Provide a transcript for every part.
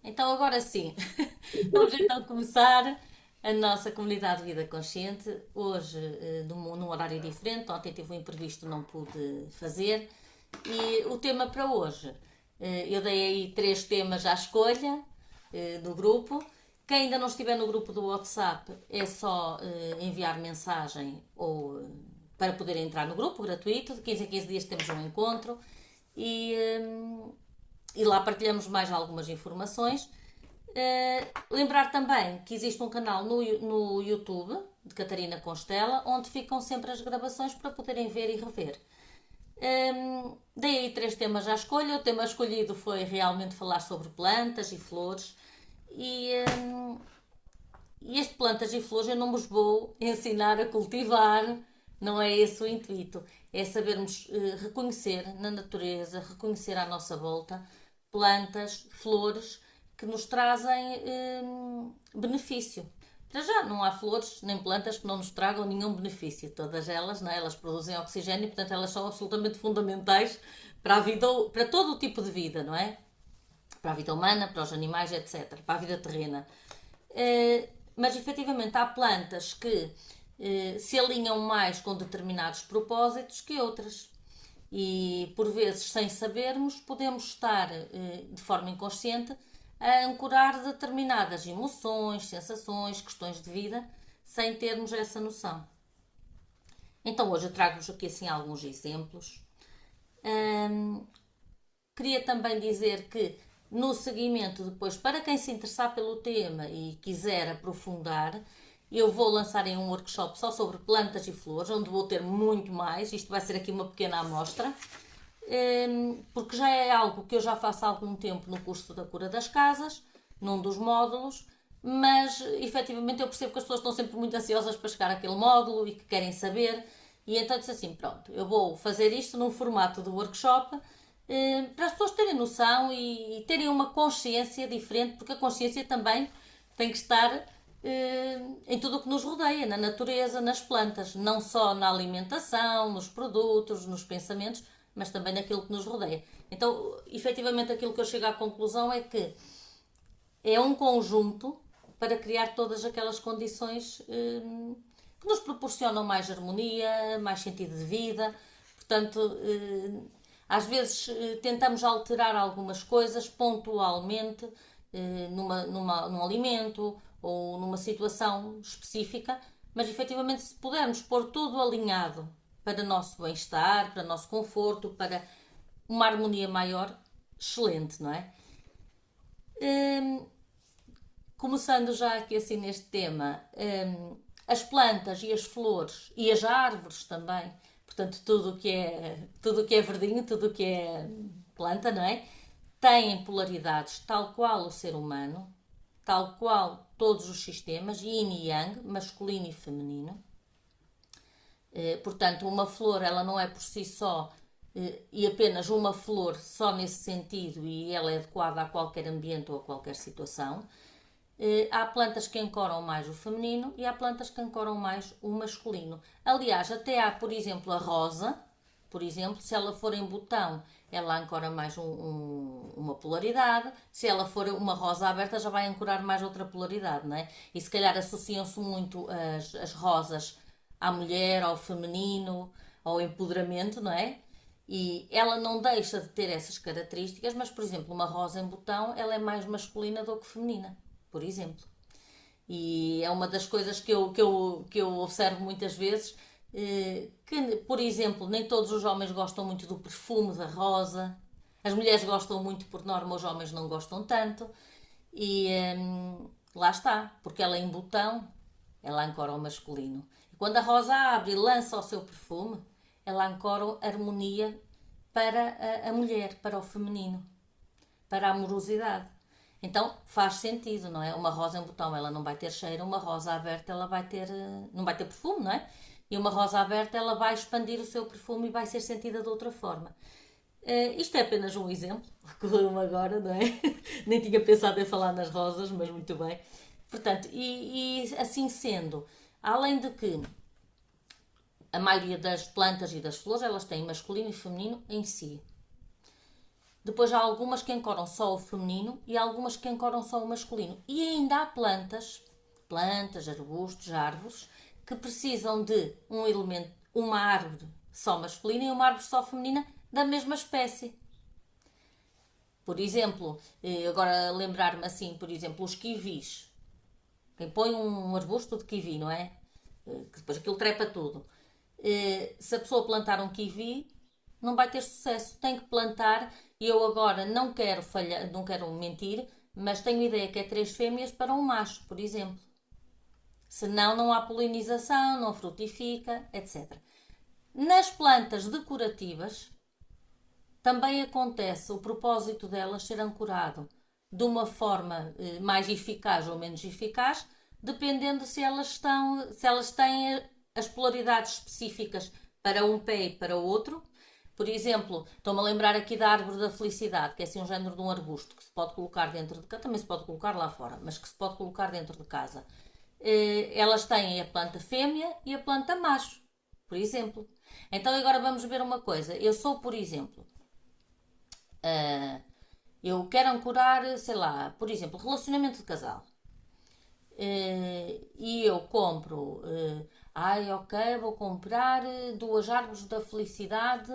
Então, agora sim, vamos então começar a nossa comunidade de vida consciente. Hoje, num horário diferente, ontem tive um imprevisto, não pude fazer. E o tema para hoje, eu dei aí três temas à escolha do grupo. Quem ainda não estiver no grupo do WhatsApp é só enviar mensagem para poder entrar no grupo gratuito. De 15 em 15 dias temos um encontro e, e lá partilhamos mais algumas informações. Lembrar também que existe um canal no YouTube de Catarina Constela, onde ficam sempre as gravações para poderem ver e rever. Dei aí três temas à escolha. O tema escolhido foi realmente falar sobre plantas e flores. E, e este plantas e flores eu não vos vou ensinar a cultivar, não é esse o intuito. É sabermos reconhecer na natureza, reconhecer à nossa volta plantas, flores que nos trazem benefício. Para já, não há flores nem plantas que não nos tragam nenhum benefício. Todas elas, não é? Elas produzem oxigênio e, portanto, elas são absolutamente fundamentais para a vida, para todo o tipo de vida, não é? Para a vida humana, para os animais, etc. Para a vida terrena. Mas efetivamente há plantas que se alinham mais com determinados propósitos que outras. E por vezes, sem sabermos, podemos estar de forma inconsciente a ancorar determinadas emoções, sensações, questões de vida, sem termos essa noção. Então hoje eu trago-vos aqui assim alguns exemplos. Queria também dizer que no seguimento depois, para quem se interessar pelo tema e quiser aprofundar, eu vou lançar em um workshop só sobre plantas e flores, onde vou ter muito mais. Isto vai ser aqui uma pequena amostra, porque já é algo que eu já faço há algum tempo no curso da cura das casas, num dos módulos, mas efetivamente eu percebo que as pessoas estão sempre muito ansiosas para chegar àquele módulo e que querem saber. E então disse assim: pronto, eu vou fazer isto num formato de workshop para as pessoas terem noção e terem uma consciência diferente, porque a consciência também tem que estar em tudo o que nos rodeia, na natureza, nas plantas, não só na alimentação, nos produtos, nos pensamentos, mas também naquilo que nos rodeia. Então, efetivamente, aquilo que eu chego à conclusão é que é um conjunto para criar todas aquelas condições que nos proporcionam mais harmonia, mais sentido de vida. Portanto, às vezes tentamos alterar algumas coisas pontualmente num alimento ou numa situação específica, mas efetivamente se pudermos pôr tudo alinhado para o nosso bem-estar, para o nosso conforto, para uma harmonia maior, excelente, não é? Começando já aqui assim neste tema, as plantas e as flores e as árvores também, portanto tudo que é verdinho, tudo o que é planta, não é? Têm polaridades tal qual o ser humano, tal qual todos os sistemas, yin e yang, masculino e feminino. Portanto, uma flor ela não é por si só e apenas uma flor só nesse sentido e ela é adequada a qualquer ambiente ou a qualquer situação. Há plantas que ancoram mais o feminino e há plantas que ancoram mais o masculino. Aliás, até há, por exemplo, a rosa, por exemplo, se ela for em botão, ela ancora mais uma polaridade. Se ela for uma rosa aberta, já vai ancorar mais outra polaridade, não é? E se calhar associam-se muito as rosas à mulher, ao feminino, ao empoderamento, não é? E ela não deixa de ter essas características, mas, por exemplo, uma rosa em botão, ela é mais masculina do que feminina, por exemplo. E é uma das coisas que eu observo muitas vezes, que, por exemplo, nem todos os homens gostam muito do perfume da rosa. As mulheres gostam muito, por norma, os homens não gostam tanto. E lá está, porque ela é em botão, ela ancora o masculino. E quando a rosa abre e lança o seu perfume, ela ancora a harmonia para a mulher, para o feminino, para a amorosidade. Então faz sentido, não é? Uma rosa em botão ela não vai ter cheiro, uma rosa aberta ela vai ter, não vai ter perfume, não é? E uma rosa aberta ela vai expandir o seu perfume e vai ser sentida de outra forma. Isto é apenas um exemplo, ocorreu-me agora, não é? Nem tinha pensado em falar nas rosas, mas muito bem. Portanto, e assim sendo, além de que a maioria das plantas e das flores elas têm masculino e feminino em si. Depois há algumas que ancoram só o feminino e há algumas que ancoram só o masculino. E ainda há plantas, arbustos, árvores, que precisam de um elemento, uma árvore só masculina e uma árvore só feminina da mesma espécie. Por exemplo, agora lembrar-me assim, por exemplo, os kiwis. Quem põe um arbusto de kiwi, não é? Que depois aquilo trepa tudo. Se a pessoa plantar um kiwi, não vai ter sucesso. Tem que plantar, e eu agora não quero falhar, não quero mentir, mas tenho ideia que é 3 fêmeas para um macho, por exemplo. Senão não há polinização, não frutifica, etc. Nas plantas decorativas, também acontece o propósito delas ser ancorado de uma forma mais eficaz ou menos eficaz, dependendo se elas têm as polaridades específicas para um pé e para o outro. Por exemplo, estou-me a lembrar aqui da árvore da felicidade, que é assim um género de um arbusto que se pode colocar dentro de casa, também se pode colocar lá fora, mas que se pode colocar dentro de casa. Elas têm a planta fêmea e a planta macho, por exemplo. Então agora vamos ver uma coisa. Eu sou, por exemplo, eu quero ancorar, sei lá, por exemplo, relacionamento de casal. E eu compro, ok, vou comprar 2 árvores da felicidade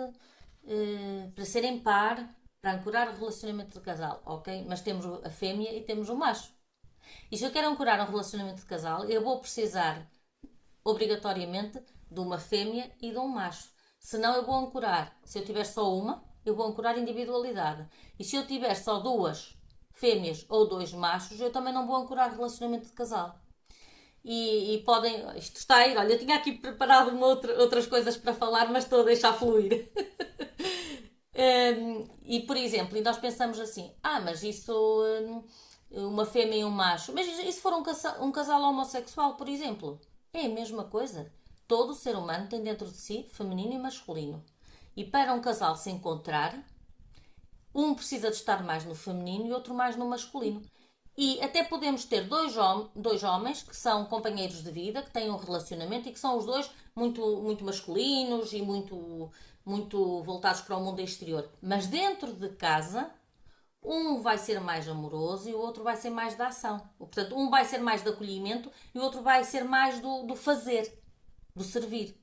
para serem par, para ancorar o relacionamento de casal, ok? Mas temos a fêmea e temos o macho. E se eu quero ancorar um relacionamento de casal, eu vou precisar obrigatoriamente de uma fêmea e de um macho. Senão eu vou ancorar, se eu tiver só uma, eu vou ancorar individualidade. E se eu tiver só 2 fêmeas ou 2 machos, eu também não vou ancorar relacionamento de casal. E podem. Isto está aí, olha, eu tinha aqui preparado outras coisas para falar, mas estou a deixar fluir. E por exemplo, e nós pensamos assim: mas isso. Uma fêmea e um macho. Mas e se for um casal homossexual, por exemplo? É a mesma coisa. Todo ser humano tem dentro de si feminino e masculino. E para um casal se encontrar, um precisa de estar mais no feminino e outro mais no masculino. E até podemos ter dois homens que são companheiros de vida, que têm um relacionamento e que são os dois muito masculinos e muito voltados para o mundo exterior. Mas dentro de casa, um vai ser mais amoroso e o outro vai ser mais da ação. Portanto, um vai ser mais de acolhimento e o outro vai ser mais do fazer, do servir.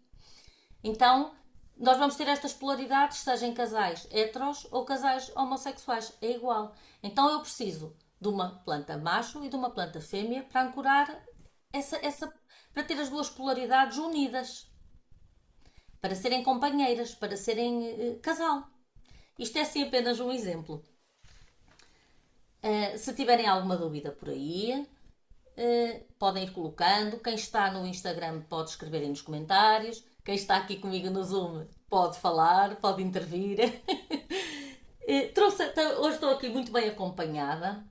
Então, nós vamos ter estas polaridades, seja em casais heteros ou casais homossexuais. É igual. Então, eu preciso de uma planta macho e de uma planta fêmea para ancorar para ter as duas polaridades unidas, para serem companheiras, para serem casal. Isto é assim apenas um exemplo. Se tiverem alguma dúvida por aí, podem ir colocando. Quem está no Instagram pode escrever aí nos comentários. Quem está aqui comigo no Zoom pode falar, pode intervir. Hoje estou aqui muito bem acompanhada,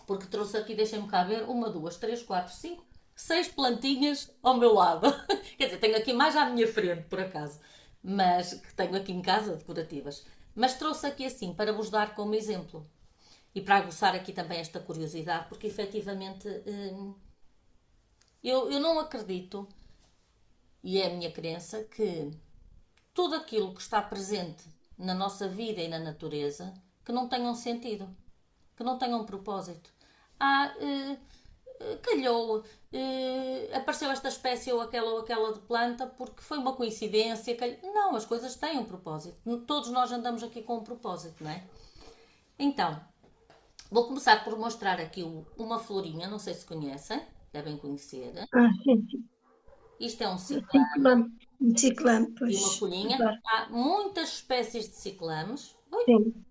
porque trouxe aqui, deixem-me cá ver, 1, 2, 3, 4, 5, 6 plantinhas ao meu lado. Quer dizer, tenho aqui mais à minha frente, por acaso, mas que tenho aqui em casa, decorativas. Mas trouxe aqui assim, para vos dar como exemplo. E para aguçar aqui também esta curiosidade, porque efetivamente eu não acredito, e é a minha crença, que tudo aquilo que está presente na nossa vida e na natureza que não tenha um sentido, que não tenha um propósito. Calhou, apareceu esta espécie ou aquela de planta porque foi uma coincidência. Não, as coisas têm um propósito. Todos nós andamos aqui com um propósito, não é? Então, vou começar por mostrar aqui uma florinha, não sei se conhecem, devem conhecer. Sim, sim. Isto é um ciclame Ciclame. Ciclame, e uma pois. folhinha. Adoro. Há muitas espécies de ciclames. Ui, Sim.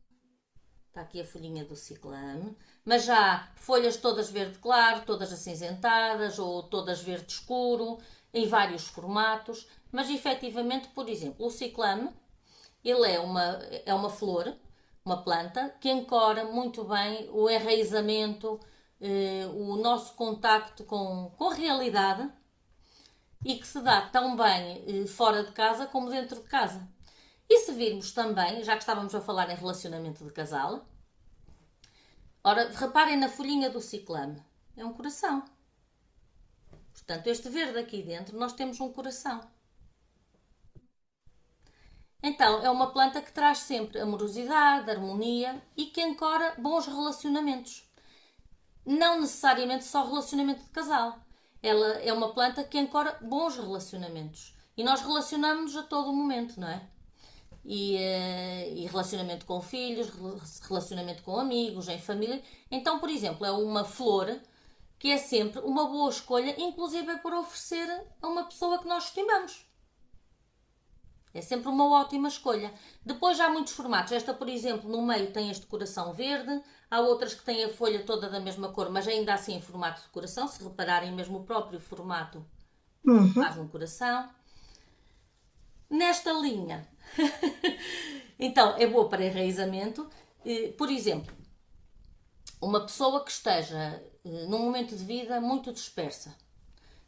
está aqui a folhinha do ciclame. Mas já há folhas todas verde claro, todas acinzentadas ou todas verde escuro, em vários formatos. Mas efetivamente, por exemplo, o ciclame, ele é uma flor, uma planta, que ancora muito bem o enraizamento, o nosso contacto com a realidade e que se dá tão bem fora de casa como dentro de casa. E se virmos também, já que estávamos a falar em relacionamento de casal, ora, reparem na folhinha do ciclame. É um coração. Portanto, este verde aqui dentro, nós temos um coração. Então, é uma planta que traz sempre amorosidade, harmonia e que ancora bons relacionamentos. Não necessariamente só relacionamento de casal. Ela é uma planta que ancora bons relacionamentos. E nós relacionamos-nos a todo momento, não é? E relacionamento com filhos, relacionamento com amigos, em família. Então, por exemplo, é uma flor que é sempre uma boa escolha, inclusive para oferecer a uma pessoa que nós estimamos. É sempre uma ótima escolha. Depois há muitos formatos. Esta, por exemplo, no meio tem este coração verde. Há outras que têm a folha toda da mesma cor, mas ainda assim em formato de coração. Se repararem, mesmo o próprio formato Uhum. faz um coração. Nesta linha, então é boa para enraizamento. Por exemplo, uma pessoa que esteja num momento de vida muito dispersa,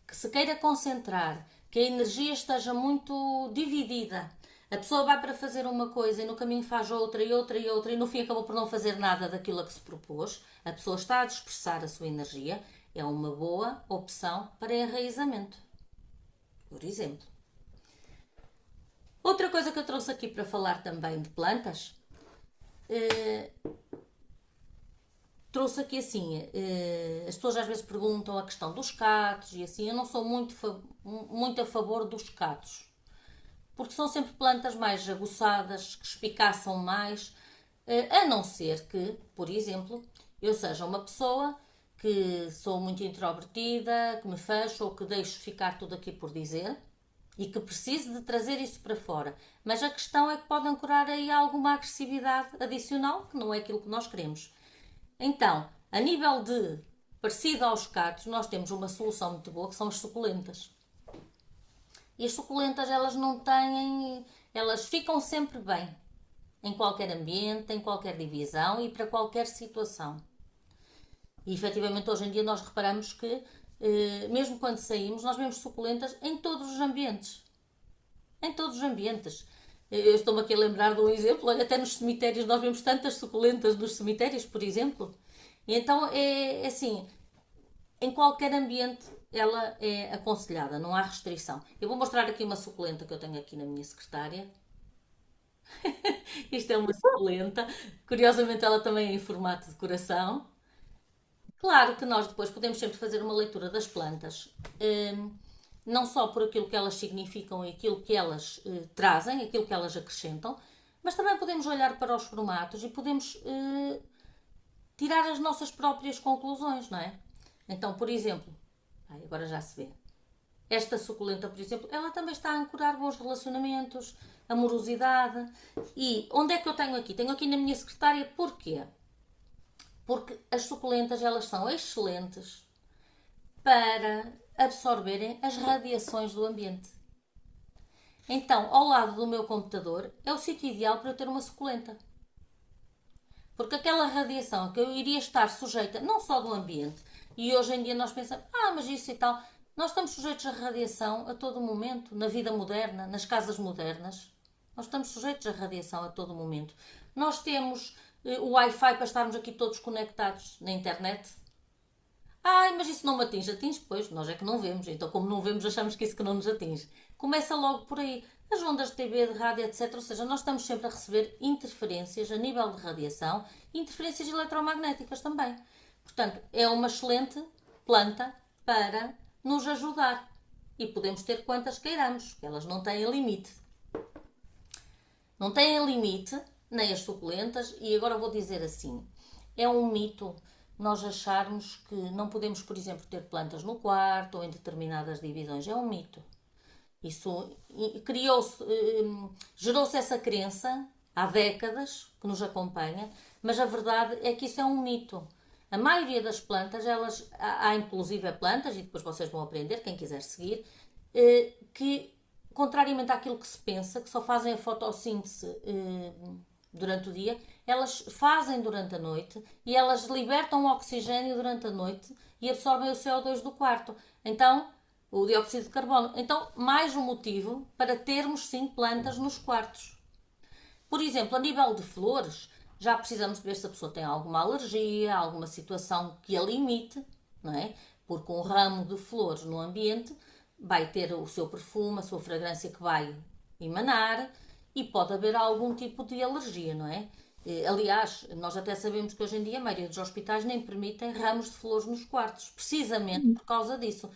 que se queira concentrar, que a energia esteja muito dividida. A pessoa vai para fazer uma coisa e no caminho faz outra e outra e outra e no fim acabou por não fazer nada daquilo a que se propôs. A pessoa está a dispersar a sua energia. É uma boa opção para enraizamento, por exemplo. Outra coisa que eu trouxe aqui para falar também de plantas, trouxe aqui assim, as pessoas às vezes perguntam a questão dos catos e assim, eu não sou muito a favor dos catos, porque são sempre plantas mais aguçadas, que espicaçam mais, a não ser que, por exemplo, eu seja uma pessoa que sou muito introvertida, que me fecho ou que deixo ficar tudo aqui por dizer e que preciso de trazer isso para fora. Mas a questão é que pode ancorar aí alguma agressividade adicional, que não é aquilo que nós queremos. Então, a nível de parecido aos cactos, nós temos uma solução muito boa que são as suculentas. E as suculentas, elas não têm. Elas ficam sempre bem. Em qualquer ambiente, em qualquer divisão e para qualquer situação. E efetivamente hoje em dia nós reparamos que, mesmo quando saímos, nós vemos suculentas em todos os ambientes. Em todos os ambientes. Eu estou-me aqui a lembrar de um exemplo, olha, até nos cemitérios nós vemos tantas suculentas nos cemitérios, por exemplo. E então é assim, em qualquer ambiente ela é aconselhada, não há restrição. Eu vou mostrar aqui uma suculenta que eu tenho aqui na minha secretária. Isto é uma suculenta. Curiosamente ela também é em formato de coração. Claro que nós depois podemos sempre fazer uma leitura das plantas, não só por aquilo que elas significam e aquilo que elas trazem, aquilo que elas acrescentam, mas também podemos olhar para os formatos e podemos tirar as nossas próprias conclusões, não é? Então, por exemplo, agora já se vê. Esta suculenta, por exemplo, ela também está a ancorar bons relacionamentos, amorosidade. E onde é que eu tenho aqui? Tenho aqui na minha secretária, porquê? Porque as suculentas elas são excelentes para absorverem as radiações do ambiente. Então, ao lado do meu computador é o sítio ideal para eu ter uma suculenta. Porque aquela radiação que eu iria estar sujeita, não só do ambiente, e hoje em dia nós pensamos, mas isso e tal, nós estamos sujeitos à radiação a todo momento, na vida moderna, nas casas modernas. Nós estamos sujeitos à radiação a todo momento. Nós temos o Wi-Fi para estarmos aqui todos conectados na internet. Mas isso não me atinge. Atinge, pois, nós é que não vemos. Então, como não vemos, achamos que isso que não nos atinge. Começa logo por aí. As ondas de TV, de rádio, etc. Ou seja, nós estamos sempre a receber interferências a nível de radiação e interferências eletromagnéticas também. Portanto, é uma excelente planta para nos ajudar. E podemos ter quantas queiramos, que elas não têm limite. Não têm limite, nem as suculentas, e agora vou dizer assim: é um mito nós acharmos que não podemos, por exemplo, ter plantas no quarto ou em determinadas divisões. É um mito. Isso criou-se, gerou-se essa crença há décadas que nos acompanha, mas a verdade é que isso é um mito. A maioria das plantas, há inclusive plantas, e depois vocês vão aprender, quem quiser seguir, que, contrariamente àquilo que se pensa, que só fazem a fotossíntese durante o dia, elas fazem durante a noite e elas libertam o oxigênio durante a noite e absorvem o CO2 do quarto. Então, o dióxido de carbono. Então, mais um motivo para termos sim plantas nos quartos. Por exemplo, a nível de flores, já precisamos de ver se a pessoa tem alguma alergia, alguma situação que a limite, não é? Porque um ramo de flores no ambiente vai ter o seu perfume, a sua fragrância que vai emanar e pode haver algum tipo de alergia, não é? Aliás, nós até sabemos que hoje em dia a maioria dos hospitais nem permitem ramos de flores nos quartos, precisamente por causa disso.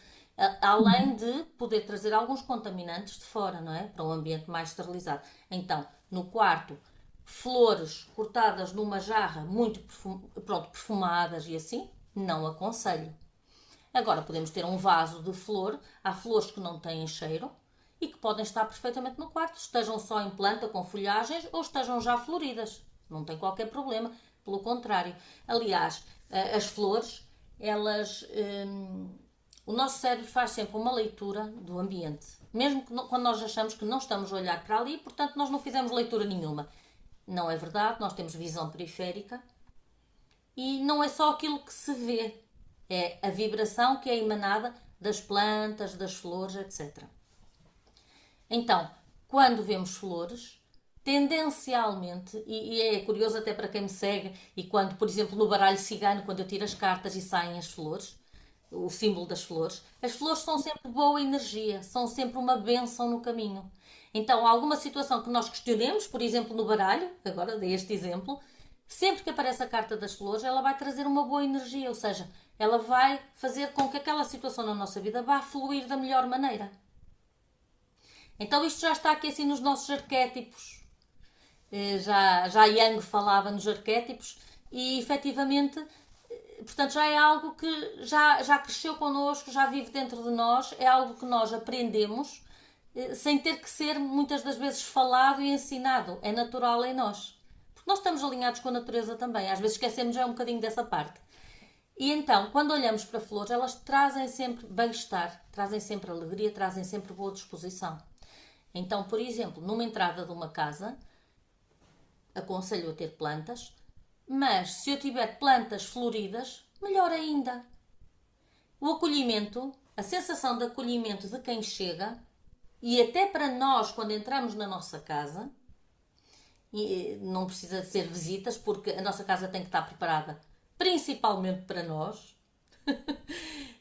Além de poder trazer alguns contaminantes de fora, não é? Para um ambiente mais esterilizado. Então, no quarto, flores cortadas numa jarra muito perfumadas e assim, não aconselho. Agora, podemos ter um vaso de flor. Há flores que não têm cheiro e que podem estar perfeitamente no quarto, estejam só em planta com folhagens ou estejam já floridas. Não tem qualquer problema, pelo contrário. Aliás, as flores, elas. O nosso cérebro faz sempre uma leitura do ambiente. Mesmo que quando nós achamos que não estamos a olhar para ali, portanto, nós não fizemos leitura nenhuma. Não é verdade, nós temos visão periférica e não é só aquilo que se vê, é a vibração que é emanada das plantas, das flores, etc. Então, quando vemos flores, tendencialmente, e é curioso até para quem me segue, e quando, por exemplo, no baralho cigano, quando eu tiro as cartas e saem as flores, o símbolo das flores, as flores são sempre boa energia, são sempre uma bênção no caminho. Então, alguma situação que nós questionemos, por exemplo, no baralho, agora dei este exemplo, sempre que aparece a carta das flores, ela vai trazer uma boa energia, ou seja, ela vai fazer com que aquela situação na nossa vida vá fluir da melhor maneira. Então isto já está aqui assim nos nossos arquétipos. Já Jung falava nos arquétipos e efetivamente, portanto, já é algo que já cresceu connosco, já vive dentro de nós, é algo que nós aprendemos sem ter que ser muitas das vezes falado e ensinado. É natural em nós. Porque nós estamos alinhados com a natureza também. Às vezes esquecemos já um bocadinho dessa parte. E então, quando olhamos para flores, elas trazem sempre bem-estar, trazem sempre alegria, trazem sempre boa disposição. Então, por exemplo, numa entrada de uma casa, aconselho a ter plantas, mas se eu tiver plantas floridas, melhor ainda. O acolhimento, a sensação de acolhimento de quem chega, e até para nós, quando entramos na nossa casa, e não precisa de ser visitas, porque a nossa casa tem que estar preparada principalmente para nós,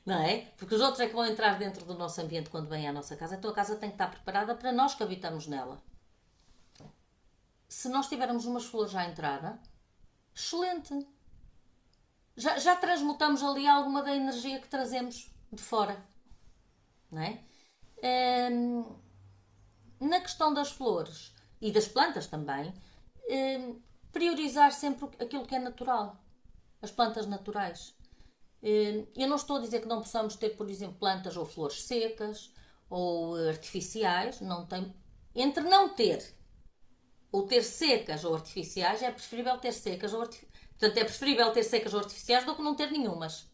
não é? Porque os outros é que vão entrar dentro do nosso ambiente quando vêm à nossa casa, então a casa tem que estar preparada para nós que habitamos nela. Se nós tivermos umas flores à entrada, excelente. Já transmutamos ali alguma da energia que trazemos de fora, não é? Na questão das flores e das plantas também, priorizar sempre aquilo que é natural, as plantas naturais. Eu não estou a dizer que não possamos ter, por exemplo, plantas ou flores secas ou artificiais. Não tem... Entre não ter ou ter secas ou artificiais, é preferível ter secas ou artificiais. Portanto, é preferível ter secas ou artificiais do que não ter nenhumas.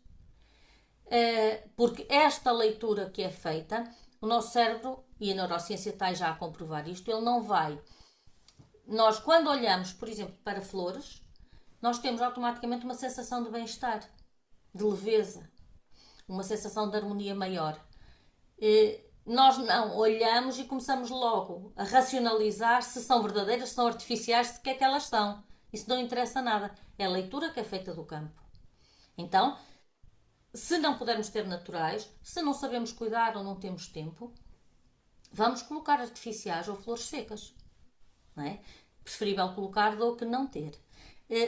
Porque esta leitura que é feita, o nosso cérebro, e a neurociência está já a comprovar isto, ele não vai. Nós, quando olhamos, por exemplo, para flores, nós temos automaticamente uma sensação de bem-estar, de leveza, uma sensação de harmonia maior. Nós não olhamos e começamos logo a racionalizar se são verdadeiras, se são artificiais, se que é que elas são. Isso não interessa nada. É a leitura que é feita do campo. Então, se não pudermos ter naturais, se não sabemos cuidar ou não temos tempo, vamos colocar artificiais ou flores secas. Não é? Preferível colocar do que não ter.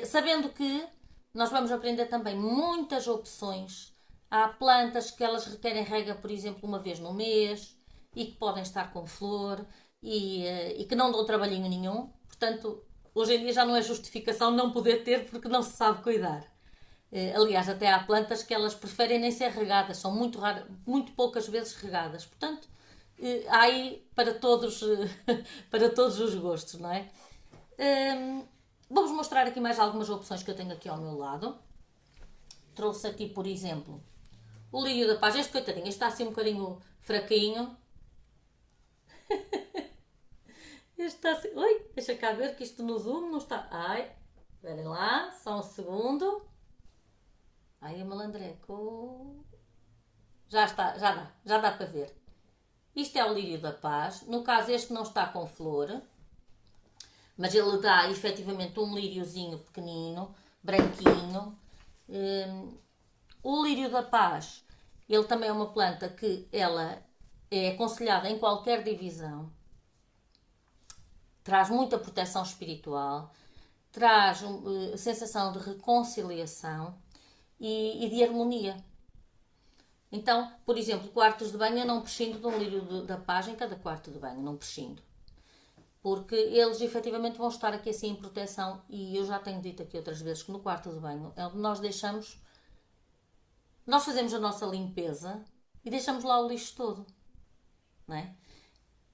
Sabendo que nós vamos aprender também muitas opções. Há plantas que elas requerem rega, por exemplo, uma vez no mês e que podem estar com flor e que não dão trabalhinho nenhum. Portanto, hoje em dia já não é justificação não poder ter porque não se sabe cuidar. Aliás, até há plantas que elas preferem nem ser regadas, são muito poucas vezes regadas. Portanto, há aí para todos, para todos os gostos, não é? Vou-vos mostrar aqui mais algumas opções que eu tenho aqui ao meu lado. Trouxe aqui, por exemplo, o lírio da paz. Este coitadinho, este está assim um bocadinho fraquinho. Este está assim... Oi, deixa cá ver que isto no zoom não está... Ai, esperem lá, só um segundo. Ai, a malandreco. Já está, já dá para ver. Isto é o lírio da paz. No caso, este não está com flor, mas ele dá efetivamente um líriozinho pequenino, branquinho. O lírio da paz, ele também é uma planta que ela é aconselhada em qualquer divisão. traz muita proteção espiritual, traz sensação de reconciliação e de harmonia. Então, por exemplo, quartos de banho eu não prescindo de um lírio da paz em cada quarto de banho, não prescindo. Porque eles efetivamente vão estar aqui assim em proteção e eu já tenho dito aqui outras vezes que no quarto de banho é onde nós fazemos a nossa limpeza e deixamos lá o lixo todo, não é?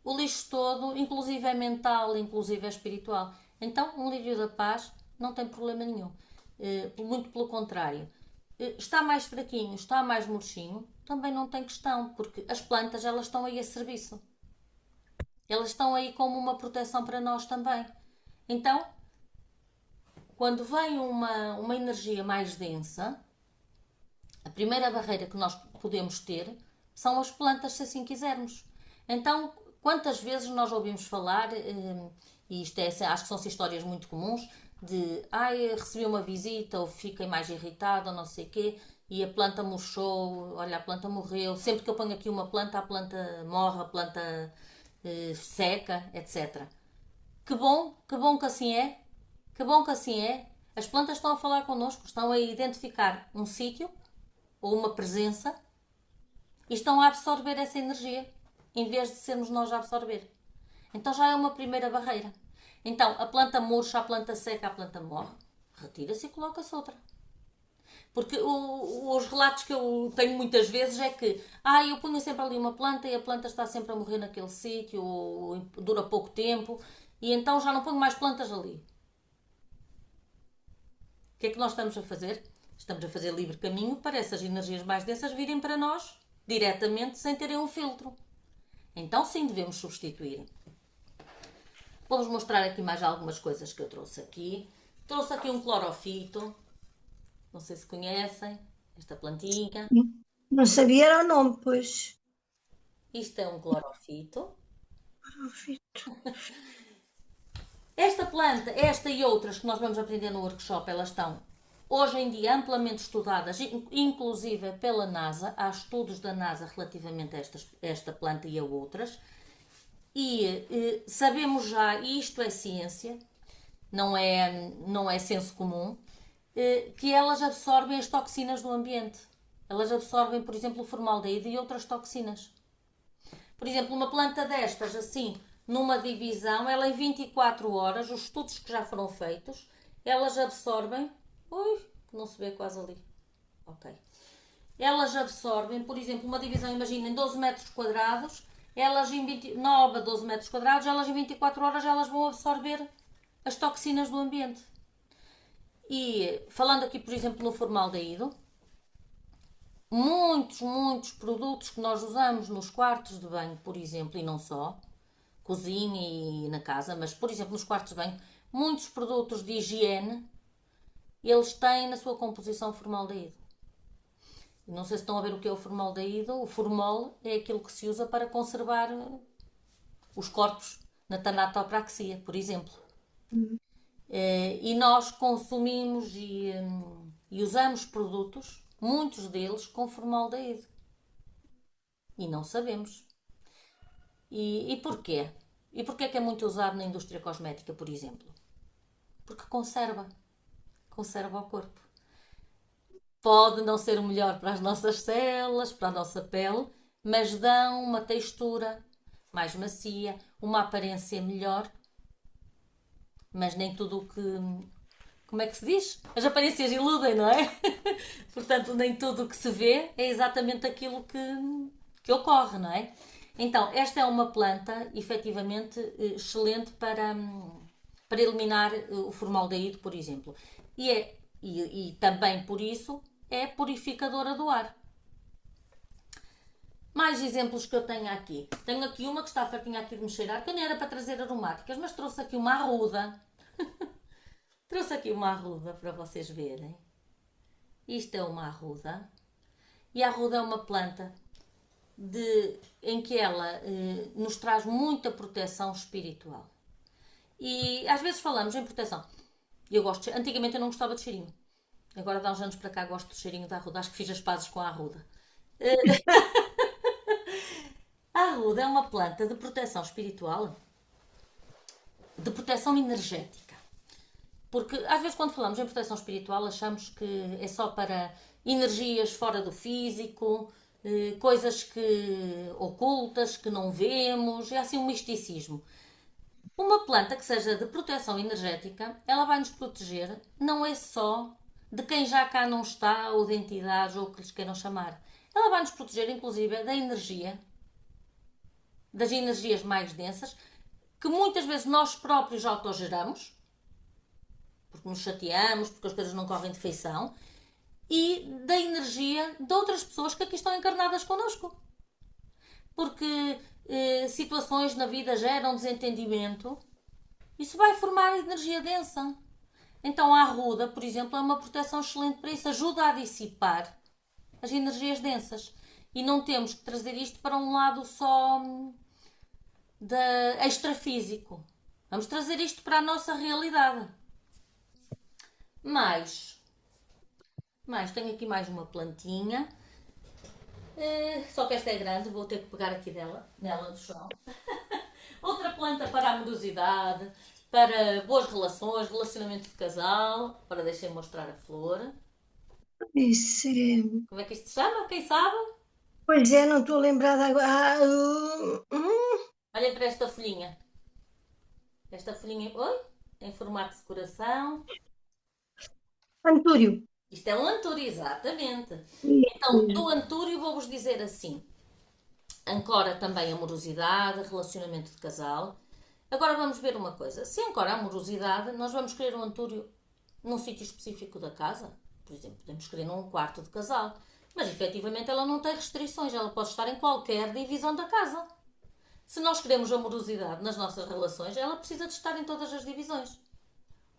O lixo todo, inclusive é mental, inclusive é espiritual. Então, um lírio da paz não tem problema nenhum. Muito pelo contrário. Está mais fraquinho, está mais murchinho, também não tem questão, porque as plantas elas estão aí a serviço. Elas estão aí como uma proteção para nós também. Então, quando vem uma energia mais densa, a primeira barreira que nós podemos ter são as plantas, se assim quisermos. Então, quantas vezes nós ouvimos falar, e isto acho que são histórias muito comuns, de recebi uma visita ou fiquei mais irritada ou não sei o quê, e a planta murchou, olha, a planta morreu. Sempre que eu ponho aqui uma planta, a planta morre, a planta seca, etc. Que bom que assim é, que bom que assim é. As plantas estão a falar connosco, estão a identificar um sítio ou uma presença e estão a absorver essa energia em vez de sermos nós a absorver. Então já é uma primeira barreira. Então a planta murcha, a planta seca, a planta morre, retira-se e coloca-se outra. Porque os relatos que eu tenho muitas vezes é que eu ponho sempre ali uma planta e a planta está sempre a morrer naquele sítio, ou dura pouco tempo, e então já não ponho mais plantas ali. O que é que nós estamos a fazer? Estamos a fazer livre caminho para essas energias mais densas virem para nós diretamente sem terem um filtro. Então sim, devemos substituir. Vou-vos mostrar aqui mais algumas coisas que eu trouxe aqui. Trouxe aqui um clorofito. Não sei se conhecem esta plantinha. Não sabia era o nome, pois. Isto é um clorofito. Clorofito. Esta planta, esta e outras que nós vamos aprender no workshop, elas estão hoje em dia amplamente estudadas, inclusive pela NASA. Há estudos da NASA relativamente a esta planta e a outras. E sabemos já, e isto é ciência, não é senso comum, que elas absorvem as toxinas do ambiente. Elas absorvem, por exemplo, o formaldeído e outras toxinas. Por exemplo, uma planta destas, assim, numa divisão, ela em 24 horas, os estudos que já foram feitos, elas absorvem. Ui, não se vê quase ali. Ok. Elas absorvem, por exemplo, uma divisão, imaginem, 12 metros quadrados, elas em 9 a 12 metros quadrados, elas em 24 horas elas vão absorver as toxinas do ambiente. E falando aqui, por exemplo, no formaldeído, muitos produtos que nós usamos nos quartos de banho, por exemplo, e não só, cozinha e na casa, mas por exemplo nos quartos de banho, muitos produtos de higiene, eles têm na sua composição formaldeído. Não sei se estão a ver o que é o formaldeído. O formol é aquilo que se usa para conservar os corpos na tanatopraxia, por exemplo. E nós consumimos e usamos produtos, muitos deles com formaldeído. E não sabemos. E porquê? E porquê é que é muito usado na indústria cosmética, por exemplo? Porque conserva o corpo. Pode não ser o melhor para as nossas células, para a nossa pele, mas dão uma textura mais macia, uma aparência melhor. Mas nem tudo o que. Como é que se diz? As aparências iludem, não é? Portanto, nem tudo o que se vê é exatamente aquilo que ocorre, não é? Então, esta é uma planta, efetivamente, excelente para eliminar o formaldeído, por exemplo. E também por isso é purificadora do ar. Mais exemplos que eu tenho aqui. Tenho aqui uma que está fartinha aqui de me cheirar, que nem era para trazer aromáticas, mas trouxe aqui uma arruda. Trouxe aqui uma arruda para vocês verem. Isto é uma arruda. E a arruda é uma planta em que ela nos traz muita proteção espiritual. E às vezes falamos em proteção. Antigamente eu não gostava de cheirinho. Agora, há uns anos para cá, gosto do cheirinho da arruda. Acho que fiz as pazes com a arruda. A arruda é uma planta de proteção espiritual de proteção energética. Porque às vezes quando falamos em proteção espiritual achamos que é só para energias fora do físico, coisas que ocultas, que não vemos, é assim um misticismo. Uma planta que seja de proteção energética, ela vai nos proteger, não é só de quem já cá não está, ou de entidades, ou o que lhes queiram chamar. Ela vai nos proteger, inclusive, da energia, das energias mais densas, que muitas vezes nós próprios autogeramos, porque nos chateamos, porque as coisas não correm de feição, e da energia de outras pessoas que aqui estão encarnadas connosco. Porque situações na vida geram desentendimento, isso vai formar energia densa. Então a arruda, por exemplo, é uma proteção excelente para isso, ajuda a dissipar as energias densas. E não temos que trazer isto para um lado só extrafísico. Vamos trazer isto para a nossa realidade. Mais, tenho aqui mais uma plantinha. Só que esta é grande, vou ter que pegar aqui nela do chão. Outra planta para a amorosidade, para boas relações, relacionamento de casal. Para deixem mostrar a flor. Isso é... Como é que isto se chama? Quem sabe? Pois é, não estou a lembrar agora. Olhem para esta folhinha. Esta folhinha, oi? Em formato de coração. Antúrio. Isto é um antúrio, exatamente. Então, Isso. do antúrio vou-vos dizer assim. Ancora também amorosidade, relacionamento de casal. Agora vamos ver uma coisa. Se ancora a amorosidade, nós vamos querer um antúrio num sítio específico da casa. Por exemplo, podemos querer num quarto de casal. Mas efetivamente ela não tem restrições. Ela pode estar em qualquer divisão da casa. Se nós queremos amorosidade nas nossas relações, ela precisa de estar em todas as divisões.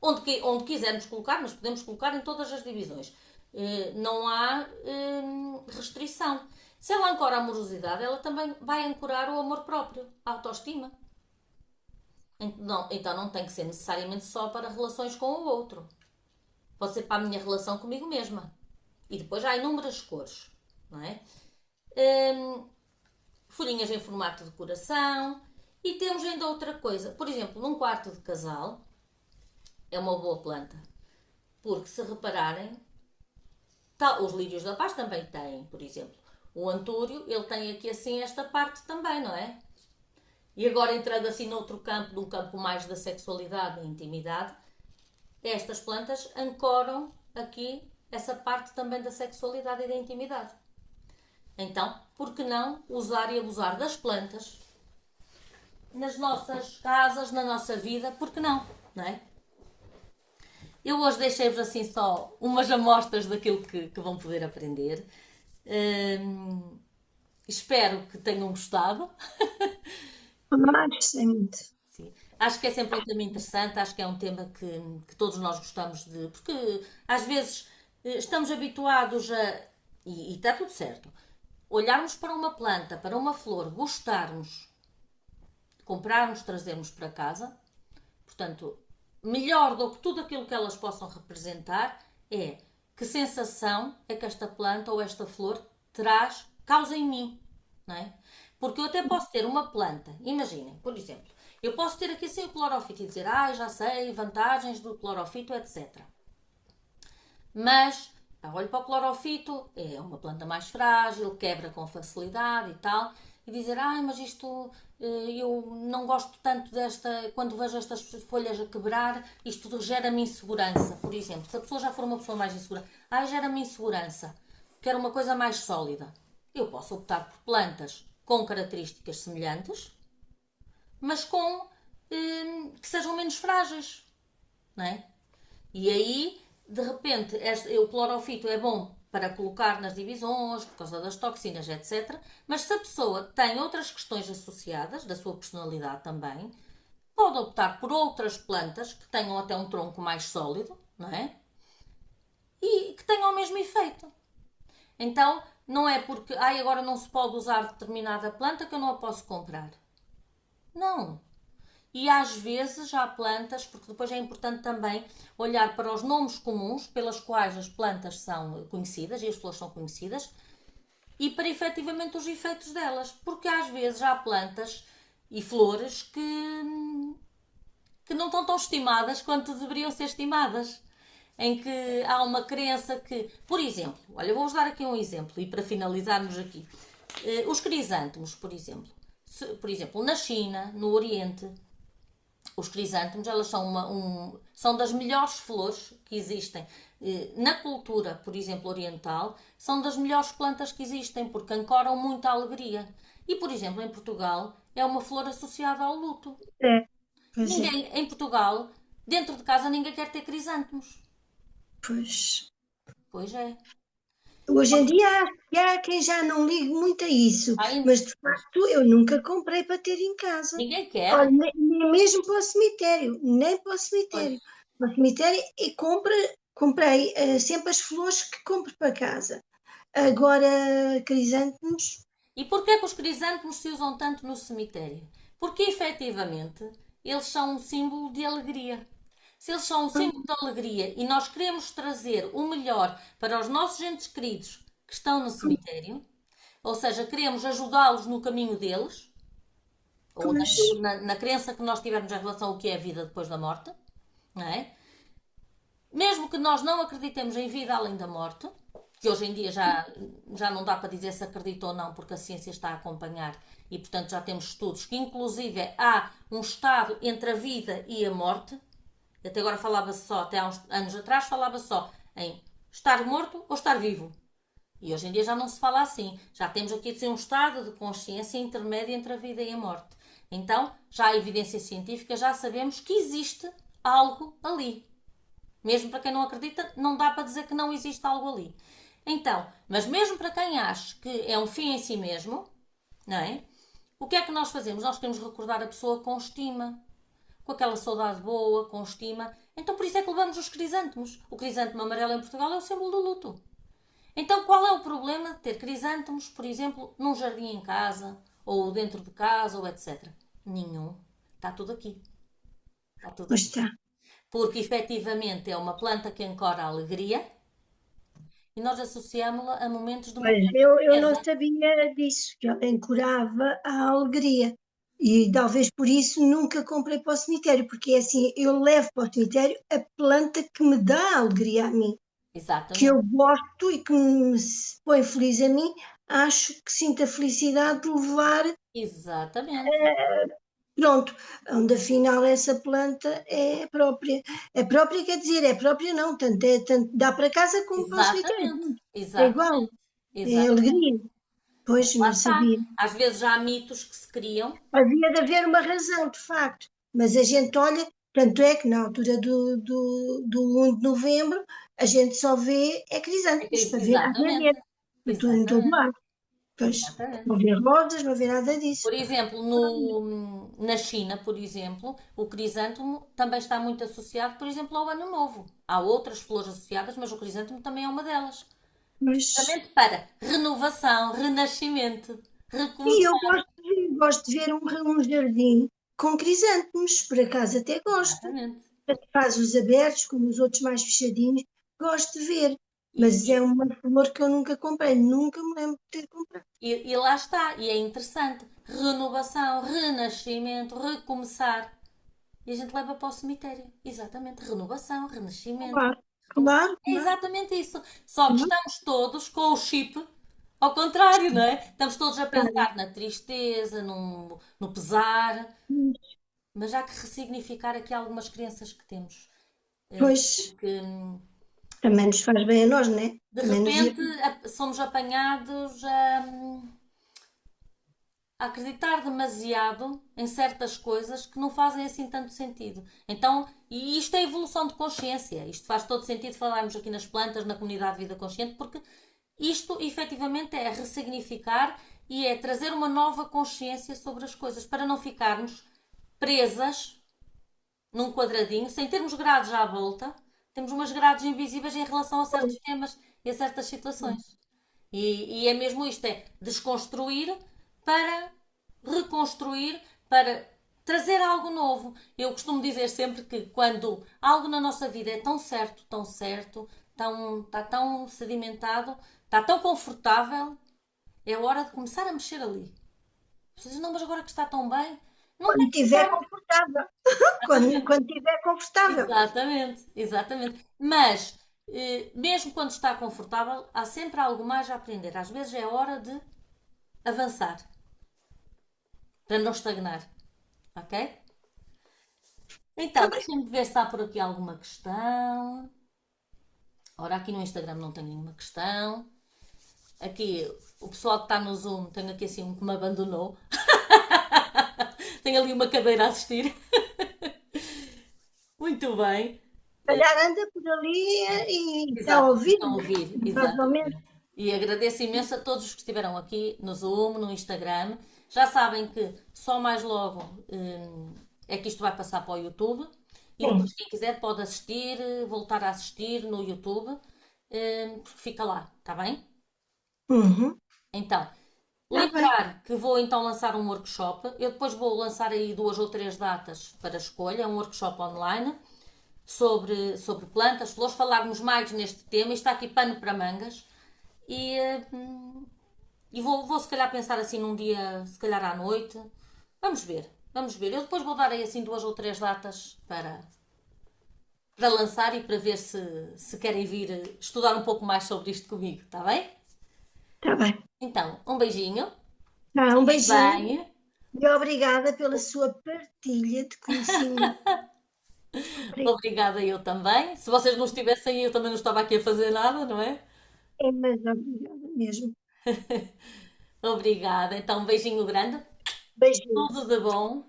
Onde quisermos colocar, mas podemos colocar em todas as divisões. Não há restrição. Se ela ancora a amorosidade, ela também vai ancorar o amor próprio, a autoestima. Então não tem que ser necessariamente só para relações com o outro. Pode ser para a minha relação comigo mesma. E depois há inúmeras cores, não é? Folhinhas em formato de coração. E temos ainda outra coisa. Por exemplo, num quarto de casal, é uma boa planta. Porque se repararem, os lírios da paz também têm, por exemplo. O antúrio, ele tem aqui assim esta parte também, não é? E agora entrando assim noutro campo, num campo mais da sexualidade e intimidade, estas plantas ancoram aqui essa parte também da sexualidade e da intimidade. Então, por que não usar e abusar das plantas nas nossas casas, na nossa vida? Por que não? Não é? Eu hoje deixei-vos assim só umas amostras daquilo que vão poder aprender. Espero que tenham gostado. Gostei muito. Sim. Acho que é sempre um tema interessante, acho que é um tema que todos nós gostamos de. Porque às vezes estamos habituados a. E está tudo certo. Olharmos para uma planta, para uma flor, gostarmos, comprarmos, trazermos para casa. Portanto, melhor do que tudo aquilo que elas possam representar é que sensação é que esta planta ou esta flor causa em mim, não é? Porque eu até posso ter uma planta, imaginem, por exemplo, eu posso ter aqui assim o clorofito e dizer, já sei, vantagens do clorofito, etc. Mas, olho para o clorofito, é uma planta mais frágil, quebra com facilidade e tal, e dizer, mas isto, eu não gosto tanto desta, quando vejo estas folhas a quebrar, isto gera-me insegurança, por exemplo. Se a pessoa já for uma pessoa mais insegura, gera-me insegurança, quero uma coisa mais sólida. Eu posso optar por plantas com características semelhantes, mas que sejam menos frágeis, não é? E aí, de repente, o clorofito é bom para colocar nas divisões, por causa das toxinas, etc. Mas se a pessoa tem outras questões associadas, da sua personalidade também, pode optar por outras plantas que tenham até um tronco mais sólido, não é? E que tenham o mesmo efeito. Então, não é porque agora não se pode usar determinada planta que eu não a posso comprar. Não. E às vezes há plantas, porque depois é importante também olhar para os nomes comuns pelas quais as plantas são conhecidas e as flores são conhecidas e para efetivamente os efeitos delas. Porque às vezes há plantas e flores que que não estão tão estimadas quanto deveriam ser estimadas. Em que há uma crença que, por exemplo, olha, vou-vos dar aqui um exemplo e para finalizarmos aqui. Os crisântemos, por exemplo. Por exemplo, na China, no Oriente, os crisântemos, elas são, são das melhores flores que existem. Na cultura, por exemplo, oriental, são das melhores plantas que existem, porque ancoram muita alegria. E, por exemplo, em Portugal, é uma flor associada ao luto. É, pois é, Ninguém, em Portugal, dentro de casa, ninguém quer ter crisântemos. pois. Pois é. Hoje em dia há quem já não ligue muito a isso, Ainda, mas de facto eu nunca comprei para ter em casa. ninguém Olha, quer. nem mesmo para o cemitério, nem para o Pois. cemitério. Para o cemitério e comprei sempre as flores que compro para casa. Agora, crisântemos, E porquê que os crisântemos se usam tanto no cemitério? Porque efetivamente eles são um símbolo de alegria. Se eles são um símbolo de alegria e nós queremos trazer o melhor para os nossos entes queridos que estão no cemitério, ou seja, queremos ajudá-los no caminho deles, ou pois, na crença que nós tivermos em relação ao que é a vida depois da morte, não é? Mesmo que nós não acreditemos em vida além da morte, que hoje em dia já não dá para dizer se acredita ou não, porque a ciência está a acompanhar e, portanto, já temos estudos que, inclusive, há um estado entre a vida e a morte. Até agora falava-se só, até há uns anos atrás, falava só em estar morto ou estar vivo. E hoje em dia já não se fala assim. Já temos aqui de ser um estado de consciência intermédio entre a vida e a morte. Então, já há evidência científica, já sabemos que existe algo ali. Mesmo para quem não acredita, não dá para dizer que não existe algo ali. Então, mas mesmo para quem acha que é um fim em si mesmo, não é? O que é que nós fazemos? Nós queremos recordar a pessoa com estima, com aquela saudade boa, com estima. Então por isso é que levamos os crisântemos. O crisântemo amarelo em Portugal é o símbolo do luto. Então qual é o problema de ter crisântemos, por exemplo, num jardim em casa, ou dentro de casa, ou etc? Nenhum. Está tudo aqui. Está tudo pois aqui. está. Porque efetivamente é uma planta que ancora a alegria e nós associamos-la a momentos de muita Mas eu não tristeza. sabia disso, que ela encorava a alegria. E talvez por isso nunca comprei para o cemitério, porque é assim, eu levo para o cemitério a planta que me dá alegria a mim, que Exatamente. eu gosto e que me põe feliz a mim, acho que sinto a felicidade de levar, Exatamente. pronto, onde afinal essa planta é própria. É própria quer dizer, é própria não, tanto dá para casa como para o cemitério. Exatamente. É igual, Exatamente. é Exatamente. alegria. Mas Pois, lá não está. sabia. Às vezes já há mitos que se criam. Havia de haver uma razão, de facto, mas a gente olha, tanto é que na altura do 1 de novembro a gente só vê crisântemos para ver nada a ver, Exatamente. em todo Exatamente. lado. Pois, Exatamente. não vê rosas, não vê nada disso. Por exemplo, na China, por exemplo, o crisântemo também está muito associado, por exemplo, ao Ano Novo. Há outras flores associadas, mas o crisântemo também é uma delas. Mas, Precisamente para renovação, renascimento, e eu recomeçar. gosto de ver um jardim com crisântemos, por acaso até gosto. Exatamente. Tanto faz os abertos como os outros mais fechadinhos, gosto de ver. Mas é E, uma flor que eu nunca comprei, nunca me lembro de ter comprado. e lá está, e é interessante. Renovação, renascimento, recomeçar. E a gente leva para o cemitério. Exatamente. Renovação, renascimento, Claro, recomeçar. claro, É claro. exatamente isso. Só que Claro. estamos todos com o chip ao contrário, não é? Estamos todos a pensar na tristeza, no pesar, mas há que ressignificar aqui algumas crenças que temos. Pois, Porque também nos faz bem a nós, né? de Também nos repente somos apanhados a acreditar demasiado em certas coisas que não fazem assim tanto sentido. Então, e isto é evolução de consciência. Isto faz todo sentido falarmos aqui nas plantas, na comunidade de vida consciente, porque isto efetivamente é ressignificar e é trazer uma nova consciência sobre as coisas para não ficarmos presas num quadradinho, sem termos grades à volta, temos umas grades invisíveis em relação a certos temas e a certas situações. E é mesmo isto, é desconstruir para reconstruir, para trazer algo novo. Eu costumo dizer sempre que quando algo na nossa vida é tão certo, está tão sedimentado, está tão confortável, é hora de começar a mexer ali. Vocês dizem, não, mas agora que está tão bem, Não Quando tem que estiver estar. confortável. Exatamente, Quando estiver confortável. exatamente, exatamente. Mas, mesmo quando está confortável, há sempre algo mais a aprender. Às vezes é hora de avançar, para não estagnar, ok? Está Então, bem. deixem-me ver se há por aqui alguma questão. Ora, aqui no Instagram não tenho nenhuma questão. Aqui, o pessoal que está no Zoom, tenho aqui assim um que me abandonou. Tenho ali uma cadeira a assistir. Muito bem. Se calhar anda por ali e está a Exato, ouvir, estão a ouvir, provavelmente. exatamente. E agradeço imenso a todos os que estiveram aqui no Zoom, no Instagram. Já sabem que só mais logo é que isto vai passar para o YouTube. E Sim. depois, quem quiser, pode assistir, voltar a assistir no YouTube, porque fica lá, está bem? Uhum. Então, Está bem. lembrar que vou então lançar um workshop. Eu depois vou lançar aí 2 ou 3 datas para escolha, um workshop online sobre plantas, flores, falarmos mais neste tema. Isto está aqui pano para mangas. E, e vou se calhar pensar assim num dia, se calhar à noite. Vamos ver, vamos ver. Eu depois vou dar aí assim 2 ou 3 datas para lançar e para ver se querem vir estudar um pouco mais sobre isto comigo, está bem? Está bem. Então, um beijinho. Tá, um Fiquem beijinho bem. e obrigada pela sua partilha de conhecimento. Obrigada. Obrigada eu também. Se vocês não estivessem aí, eu também não estava aqui a fazer nada, não é? Mas obrigada mesmo. Obrigada. Então, um beijinho grande. Beijinho. Tudo de bom.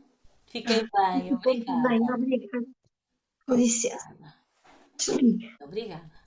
Fiquem bem. Bom também, Obrigada. obrigada. Com licença. Desliga. Obrigada.